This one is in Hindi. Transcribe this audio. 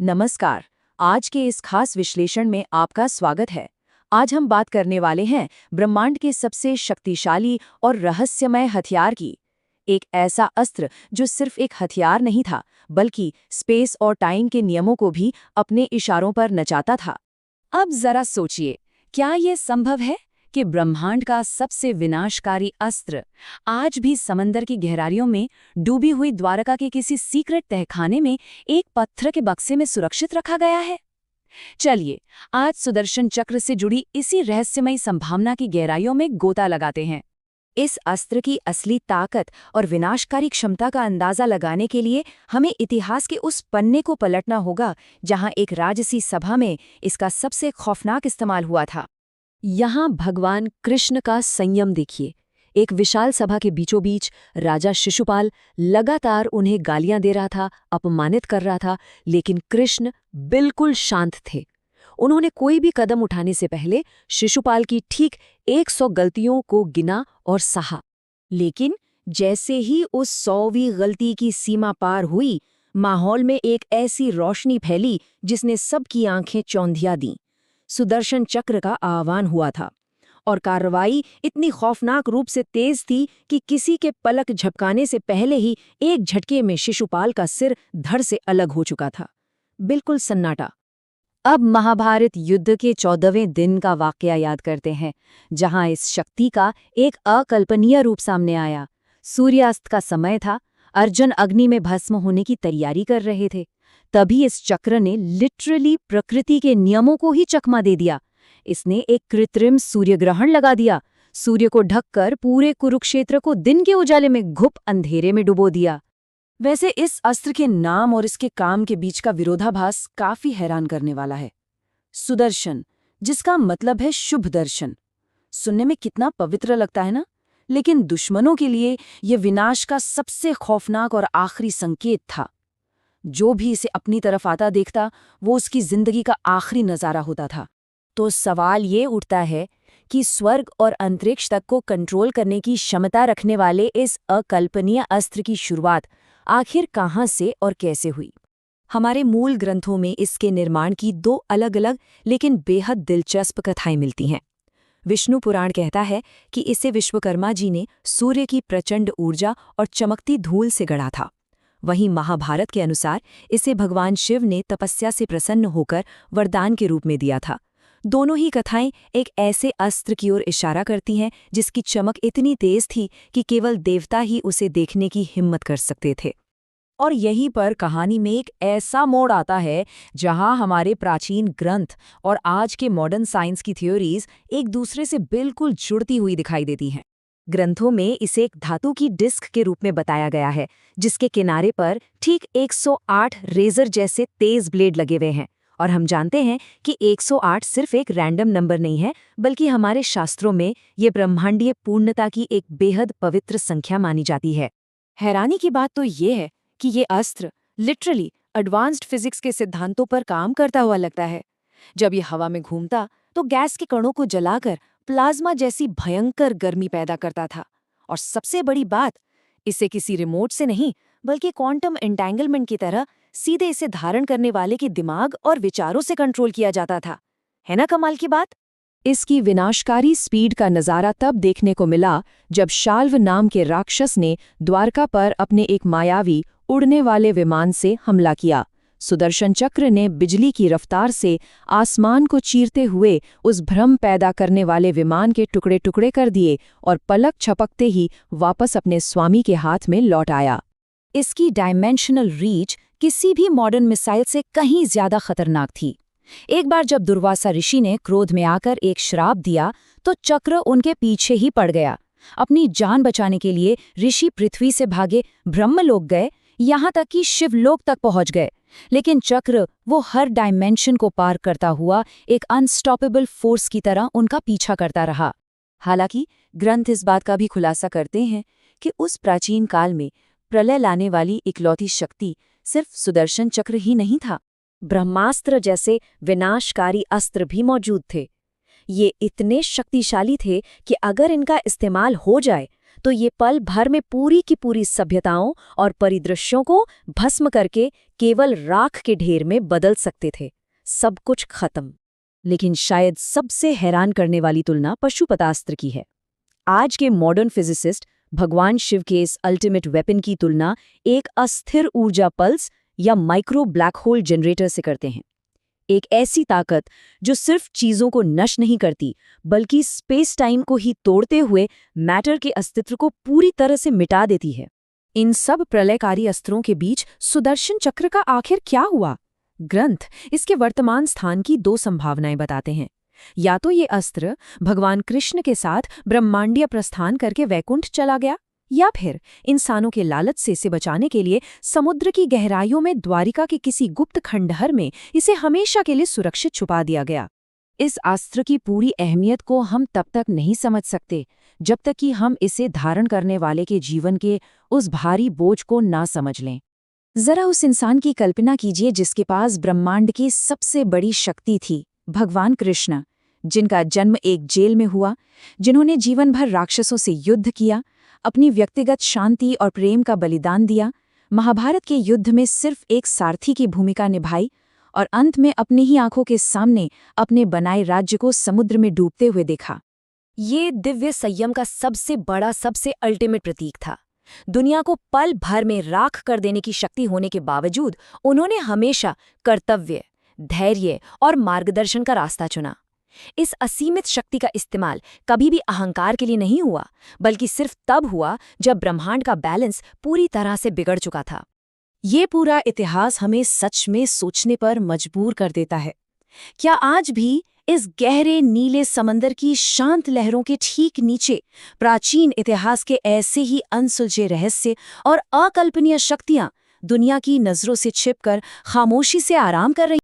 नमस्कार। आज के इस खास विश्लेषण में आपका स्वागत है। आज हम बात करने वाले हैं ब्रह्मांड के सबसे शक्तिशाली और रहस्यमय हथियार की। एक ऐसा अस्त्र जो सिर्फ एक हथियार नहीं था, बल्कि स्पेस और टाइम के नियमों को भी अपने इशारों पर नचाता था। अब जरा सोचिए, क्या ये संभव है कि ब्रह्मांड का सबसे विनाशकारी अस्त्र आज भी समंदर की गहराइयों में डूबी हुई द्वारका के किसी सीक्रेट तहखाने में एक पत्थर के बक्से में सुरक्षित रखा गया है? चलिए, आज सुदर्शन चक्र से जुड़ी इसी रहस्यमयी संभावना की गहराइयों में गोता लगाते हैं। इस अस्त्र की असली ताकत और विनाशकारी क्षमता का अंदाजा लगाने के लिए हमें इतिहास के उस पन्ने को पलटना होगा जहां एक राजसी सभा में इसका सबसे खौफनाक इस्तेमाल हुआ था। यहाँ भगवान कृष्ण का संयम देखिए। एक विशाल सभा के बीचों बीच राजा शिशुपाल लगातार उन्हें गालियां दे रहा था, अपमानित कर रहा था, लेकिन कृष्ण बिल्कुल शांत थे। उन्होंने कोई भी कदम उठाने से पहले शिशुपाल की ठीक 100 गलतियों को गिना और सहा। लेकिन जैसे ही उस 100वीं गलती की सीमा पार हुई, माहौल में एक ऐसी रोशनी फैली जिसने सबकी आंखें चौंधिया दीं। सुदर्शन चक्र का आह्वान हुआ था और कार्रवाई इतनी खौफनाक रूप से तेज थी कि किसी के पलक झपकाने से पहले ही एक झटके में शिशुपाल का सिर धड़ से अलग हो चुका था। बिल्कुल सन्नाटा। अब महाभारत युद्ध के 14वें दिन का वाकया याद करते हैं, जहां इस शक्ति का एक अकल्पनीय रूप सामने आया। सूर्यास्त का समय था, अर्जुन अग्नि में भस्म होने की तैयारी कर रहे थे। तभी इस चक्र ने लिटरली प्रकृति के नियमों को ही चकमा दे दिया। इसने एक कृत्रिम सूर्यग्रहण लगा दिया, सूर्य को ढककर पूरे कुरुक्षेत्र को दिन के उजाले में घुप अंधेरे में डुबो दिया। वैसे इस अस्त्र के नाम और इसके काम के बीच का विरोधाभास काफी हैरान करने वाला है। सुदर्शन, जिसका मतलब है शुभ दर्शन, सुनने में कितना पवित्र लगता है ना? लेकिन दुश्मनों के लिए यह विनाश का सबसे खौफनाक और आखिरी संकेत था। जो भी इसे अपनी तरफ आता देखता, वो उसकी जिंदगी का आखिरी नजारा होता था। तो सवाल ये उठता है कि स्वर्ग और अंतरिक्ष तक को कंट्रोल करने की क्षमता रखने वाले इस अकल्पनीय अस्त्र की शुरुआत आखिर कहाँ से और कैसे हुई? हमारे मूल ग्रंथों में इसके निर्माण की 2 अलग-अलग लेकिन बेहद दिलचस्प कथाएं मिलती हैं। विष्णु पुराण कहता है कि इसे विश्वकर्मा जी ने सूर्य की प्रचंड ऊर्जा और चमकती धूल से गढ़ा था। वहीं महाभारत के अनुसार इसे भगवान शिव ने तपस्या से प्रसन्न होकर वरदान के रूप में दिया था। दोनों ही कथाएं एक ऐसे अस्त्र की ओर इशारा करती हैं जिसकी चमक इतनी तेज थी कि केवल देवता ही उसे देखने की हिम्मत कर सकते थे। और यहीं पर कहानी में एक ऐसा मोड़ आता है जहां हमारे प्राचीन ग्रंथ और आज के मॉडर्न साइंस की थ्योरीज एक दूसरे से बिल्कुल जुड़ती हुई दिखाई देती हैं। ग्रंथों में इसे एक धातु की डिस्क के रूप में बताया गया है, जिसके किनारे पर ठीक 108 रेजर जैसे तेज ब्लेड लगे हुए हैं। और हम जानते हैं कि 108 सिर्फ एक रैंडम नंबर नहीं है, बल्कि हमारे शास्त्रों में ये ब्रह्मांडीय पूर्णता की एक बेहद पवित्र संख्या मानी जाती है। हैरानी की बात तो ये है कि ये अस्त्र लिटरली एडवांस्ड फिजिक्स के सिद्धांतों पर काम करता हुआ लगता है। जब ये हवा में घूमता तो गैस के कणों को जलाकर प्लाज्मा जैसी भयंकर गर्मी पैदा करता था। और सबसे बड़ी बात, इसे किसी रिमोट से नहीं बल्कि क्वांटम एंटेंगलमेंट की तरह सीधे इसे धारण करने वाले के दिमाग और विचारों से कंट्रोल किया जाता था। है ना कमाल की बात? इसकी विनाशकारी स्पीड का नजारा तब देखने को मिला जब शाल्व नाम के राक्षस ने द्वारका पर अपने एक मायावी उड़ने वाले विमान से हमला किया। सुदर्शन चक्र ने बिजली की रफ्तार से आसमान को चीरते हुए उस भ्रम पैदा करने वाले विमान के टुकड़े टुकड़े कर दिए और पलक झपकते ही वापस अपने स्वामी के हाथ में लौट आया। इसकी डायमेंशनल रीच किसी भी मॉडर्न मिसाइल से कहीं ज्यादा खतरनाक थी। एक बार जब दुर्वासा ऋषि ने क्रोध में आकर एक श्राप दिया तो चक्र उनके पीछे ही पड़ गया। अपनी जान बचाने के लिए ऋषि पृथ्वी से भागे, ब्रह्मलोक गए, यहाँ तक कि शिवलोक तक पहुंच गए। लेकिन चक्र वो हर डायमेंशन को पार करता हुआ एक अनस्टॉपेबल फोर्स की तरह उनका पीछा करता रहा। हालांकि ग्रंथ इस बात का भी खुलासा करते हैं कि उस प्राचीन काल में प्रलय लाने वाली इकलौती शक्ति सिर्फ सुदर्शन चक्र ही नहीं था। ब्रह्मास्त्र जैसे विनाशकारी अस्त्र भी मौजूद थे। ये इतने शक्तिशाली थे कि अगर इनका इस्तेमाल हो जाए तो ये पल भर में पूरी की पूरी सभ्यताओं और परिदृश्यों को भस्म करके केवल राख के ढेर में बदल सकते थे। सब कुछ खत्म। लेकिन शायद सबसे हैरान करने वाली तुलना पशुपतास्त्र की है। आज के मॉडर्न फिजिसिस्ट भगवान शिव के इस अल्टीमेट वेपन की तुलना एक अस्थिर ऊर्जा पल्स या माइक्रो ब्लैक होल जनरेटर से करते हैं। एक ऐसी ताकत जो सिर्फ चीजों को नष्ट नहीं करती, बल्कि स्पेस टाइम को ही तोड़ते हुए मैटर के अस्तित्व को पूरी तरह से मिटा देती है। इन सब प्रलयकारी अस्त्रों के बीच सुदर्शन चक्र का आखिर क्या हुआ? ग्रंथ इसके वर्तमान स्थान की दो संभावनाएं बताते हैं। या तो ये अस्त्र भगवान कृष्ण के साथ ब्रह्मांडीय प्रस्थान करके वैकुंठ चला गया, या फिर इंसानों के लालच से इसे बचाने के लिए समुद्र की गहराइयों में द्वारिका के किसी गुप्त खंडहर में इसे हमेशा के लिए सुरक्षित छुपा दिया गया। इस अस्त्र की पूरी अहमियत को हम तब तक नहीं समझ सकते जब तक कि हम इसे धारण करने वाले के जीवन के उस भारी बोझ को ना समझ लें। जरा उस इंसान की कल्पना कीजिए जिसके पास ब्रह्मांड की सबसे बड़ी शक्ति थी, भगवान कृष्ण, जिनका जन्म एक जेल में हुआ, जिन्होंने जीवन भर राक्षसों से युद्ध किया, अपनी व्यक्तिगत शांति और प्रेम का बलिदान दिया, महाभारत के युद्ध में सिर्फ एक सारथी की भूमिका निभाई और अंत में अपनी ही आंखों के सामने अपने बनाए राज्य को समुद्र में डूबते हुए देखा। ये दिव्य संयम का सबसे बड़ा, सबसे अल्टीमेट प्रतीक था। दुनिया को पल भर में राख कर देने की शक्ति होने के बावजूद उन्होंने हमेशा कर्तव्य, धैर्य और मार्गदर्शन का रास्ता चुना। इस असीमित शक्ति का इस्तेमाल कभी भी अहंकार के लिए नहीं हुआ, बल्कि सिर्फ तब हुआ जब ब्रह्मांड का बैलेंस पूरी तरह से बिगड़ चुका था। ये पूरा इतिहास हमें सच में सोचने पर मजबूर कर देता है। क्या आज भी इस गहरे नीले समंदर की शांत लहरों के ठीक नीचे प्राचीन इतिहास के ऐसे ही अनसुलझे रहस्य और अकल्पनीय शक्तियां दुनिया की नजरों से छिपकर खामोशी से आराम कर रही